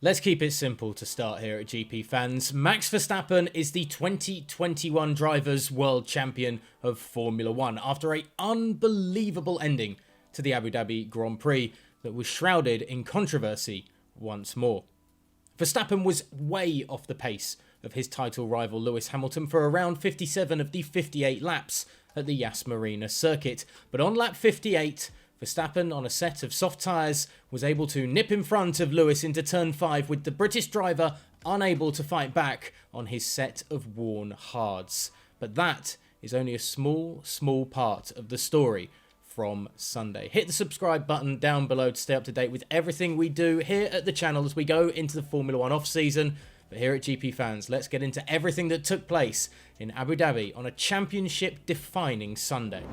Let's keep it simple to start here at GP Fans. Max Verstappen is the 2021 Drivers' World Champion of Formula 1 after an unbelievable ending to the Abu Dhabi Grand Prix that was shrouded in controversy once more. Verstappen was way off the pace of his title rival Lewis Hamilton for around 57 of the 58 laps at the Yas Marina circuit, but on lap 58, Verstappen, on a set of soft tyres, was able to nip in front of Lewis into turn 5 with the British driver unable to fight back on his set of worn hards. But that is only a small part of the story from Sunday. Hit the subscribe button down below to stay up to date with everything we do here at the channel as we go into the Formula 1 off-season. But here at GP Fans, let's get into everything that took place in Abu Dhabi on a championship-defining Sunday.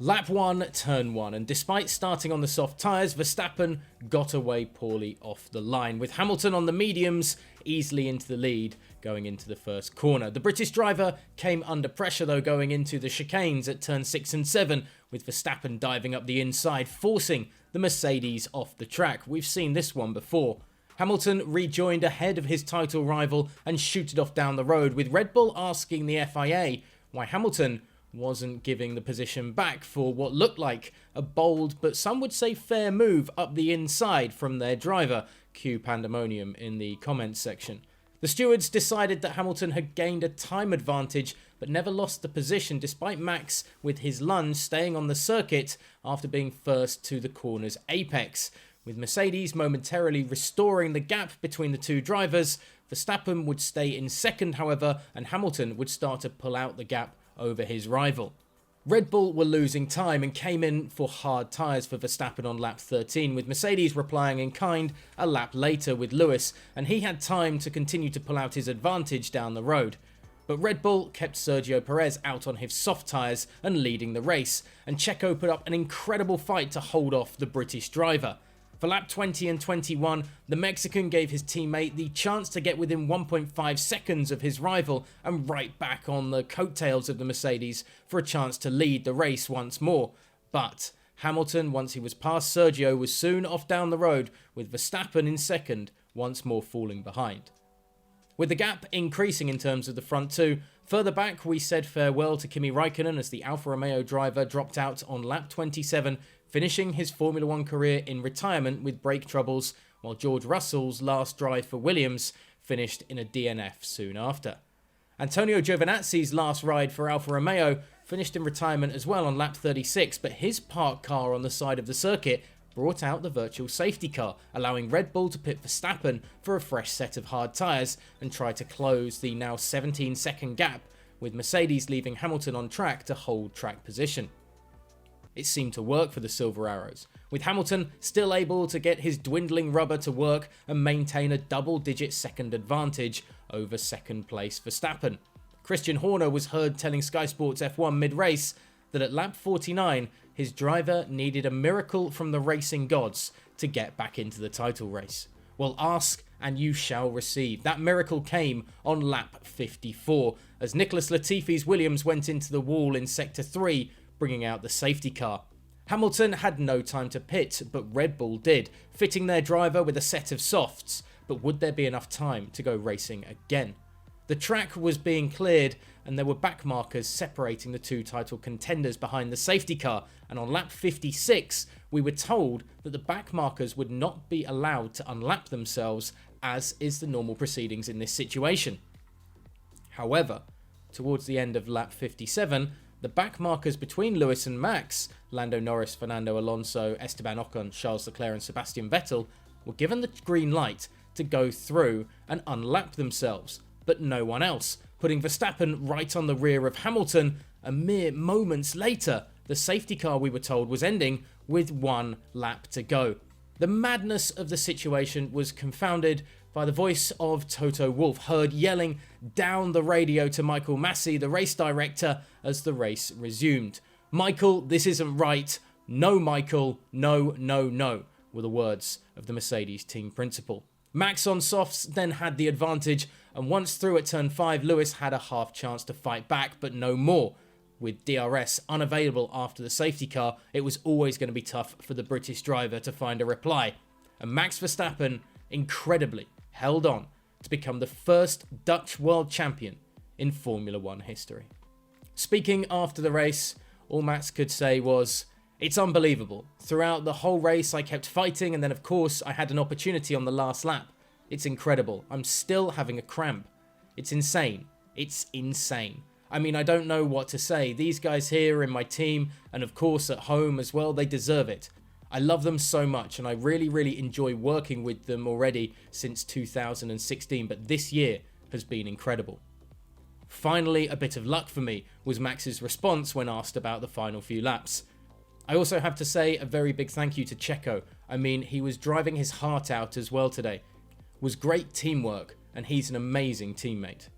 Lap 1, turn 1, and despite starting on the soft tyres, Verstappen got away poorly off the line, with Hamilton on the mediums easily into the lead going into the first corner. The British driver came under pressure though going into the chicanes at turn 6 and 7, with Verstappen diving up the inside, forcing the Mercedes off the track. We've seen this one before. Hamilton rejoined ahead of his title rival and shooted off down the road, with Red Bull asking the FIA why Hamilton wasn't giving the position back for what looked like a bold but some would say fair move up the inside from their driver. Cue pandemonium in the comments section. The stewards decided that Hamilton had gained a time advantage but never lost the position, despite Max with his lunge staying on the circuit after being first to the corner's apex. With Mercedes momentarily restoring the gap between the two drivers, Verstappen would stay in second however, and Hamilton would start to pull out the gap over his rival. Red Bull were losing time and came in for hard tyres for Verstappen on lap 13, with Mercedes replying in kind a lap later with Lewis, and he had time to continue to pull out his advantage down the road. But Red Bull kept Sergio Perez out on his soft tyres and leading the race, and Checo put up an incredible fight to hold off the British driver. For lap 20 and 21, the Mexican gave his teammate the chance to get within 1.5 seconds of his rival and right back on the coattails of the Mercedes for a chance to lead the race once more. But Hamilton, once he was past Sergio, was soon off down the road, with Verstappen in second, once more falling behind. With the gap increasing in terms of the front two, further back we said farewell to Kimi Raikkonen as the Alfa Romeo driver dropped out on lap 27, finishing his Formula 1 career in retirement with brake troubles, while George Russell's last drive for Williams finished in a DNF soon after. Antonio Giovinazzi's last ride for Alfa Romeo finished in retirement as well on lap 36, but his parked car on the side of the circuit brought out the virtual safety car, allowing Red Bull to pit Verstappen for a fresh set of hard tyres and try to close the now 17-second gap, with Mercedes leaving Hamilton on track to hold track position. It seemed to work for the Silver Arrows, with Hamilton still able to get his dwindling rubber to work and maintain a double-digit second advantage over second place Verstappen. Christian Horner was heard telling Sky Sports F1 mid-race that at lap 49, his driver needed a miracle from the racing gods to get back into the title race. Well, ask and you shall receive. That miracle came on lap 54, as Nicholas Latifi's Williams went into the wall in sector 3, bringing out the safety car. Hamilton had no time to pit, but Red Bull did, fitting their driver with a set of softs, but would there be enough time to go racing again? The track was being cleared and there were back markers separating the two title contenders behind the safety car, and on lap 56 we were told that the back markers would not be allowed to unlap themselves, as is the normal proceedings in this situation. However, towards the end of lap 57, the back markers between Lewis and Max, Lando Norris, Fernando Alonso, Esteban Ocon, Charles Leclerc and Sebastian Vettel, were given the green light to go through and unlap themselves, but no one else, putting Verstappen right on the rear of Hamilton. A mere moments later, the safety car, we were told, was ending with one lap to go. The madness of the situation was confounded by the voice of Toto Wolff, heard yelling down the radio to Michael Massey, the race director, as the race resumed. "Michael, this isn't right. No, Michael. No, no, no," were the words of the Mercedes team principal. Max on softs then had the advantage, and once through at turn 5, Lewis had a half chance to fight back, but no more. With DRS unavailable after the safety car, it was always going to be tough for the British driver to find a reply. And Max Verstappen, incredibly, held on to become the first Dutch world champion in Formula 1 history. Speaking after the race, all Max could say was, "It's unbelievable. Throughout the whole race I kept fighting, and then of course I had an opportunity on the last lap. It's incredible. I'm still having a cramp. It's insane. It's insane. I mean, I don't know what to say. These guys here in my team, and of course at home as well, they deserve it. I love them so much, and I really enjoy working with them already since 2016, but this year has been incredible." Finally, a bit of luck for me was Max's response when asked about the final few laps. I also have to say a very big thank you to Checo. I mean, he was driving his heart out as well today. It was great teamwork, and he's an amazing teammate.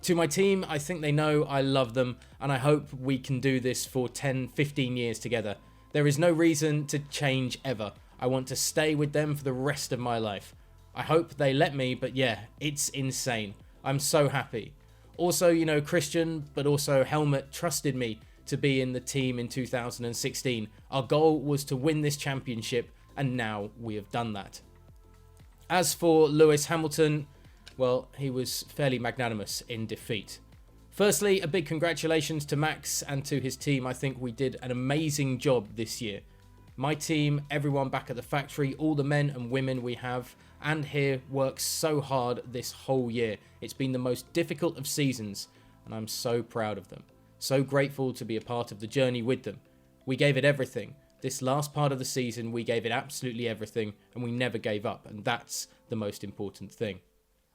To my team, I think they know I love them, and I hope we can do this for 10-15 years together. There is no reason to change ever. I want to stay with them for the rest of my life. I hope they let me, but yeah, it's insane. I'm so happy. Also, you know, Christian, but also Helmut trusted me to be in the team in 2016. Our goal was to win this championship, and now we have done that. As for Lewis Hamilton, well, he was fairly magnanimous in defeat. Firstly, a big congratulations to Max and to his team. I think we did an amazing job this year. My team, everyone back at the factory, all the men and women we have and here worked so hard this whole year. It's been the most difficult of seasons, and I'm so proud of them. So grateful to be a part of the journey with them. We gave it everything. This last part of the season, we gave it absolutely everything, and we never gave up, and that's the most important thing.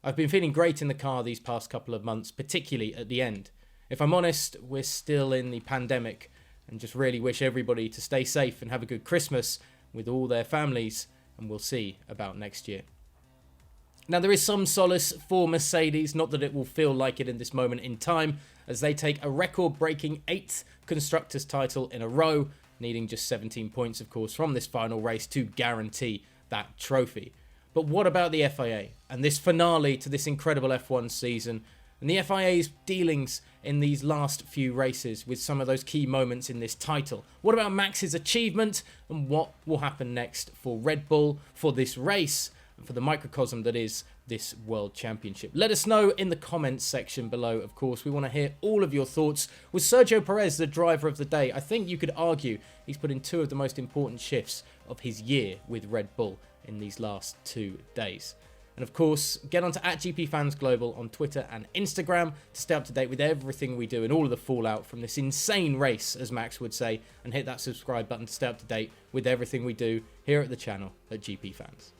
I've been feeling great in the car these past couple of months, particularly at the end. If I'm honest, we're still in the pandemic, and just really wish everybody to stay safe and have a good Christmas with all their families, and we'll see about next year. Now, there is some solace for Mercedes, not that it will feel like it in this moment in time, as they take a record-breaking 8th Constructors' title in a row, needing just 17 points, of course, from this final race to guarantee that trophy. But what about the FIA and this finale to this incredible F1 season, and the FIA's dealings in these last few races with some of those key moments in this title? What about Max's achievement, and what will happen next for Red Bull, for this race, and for the microcosm that is this World Championship? Let us know in the comments section below. Of course, we want to hear all of your thoughts. Was Sergio Perez the driver of the day? I think you could argue he's put in 2 of the most important shifts of his year with Red Bull in these last 2 days. And of course, get onto @GPFans Global on Twitter and Instagram to stay up to date with everything we do and all of the fallout from this insane race, as Max would say, and hit that subscribe button to stay up to date with everything we do here at the channel at GPFans.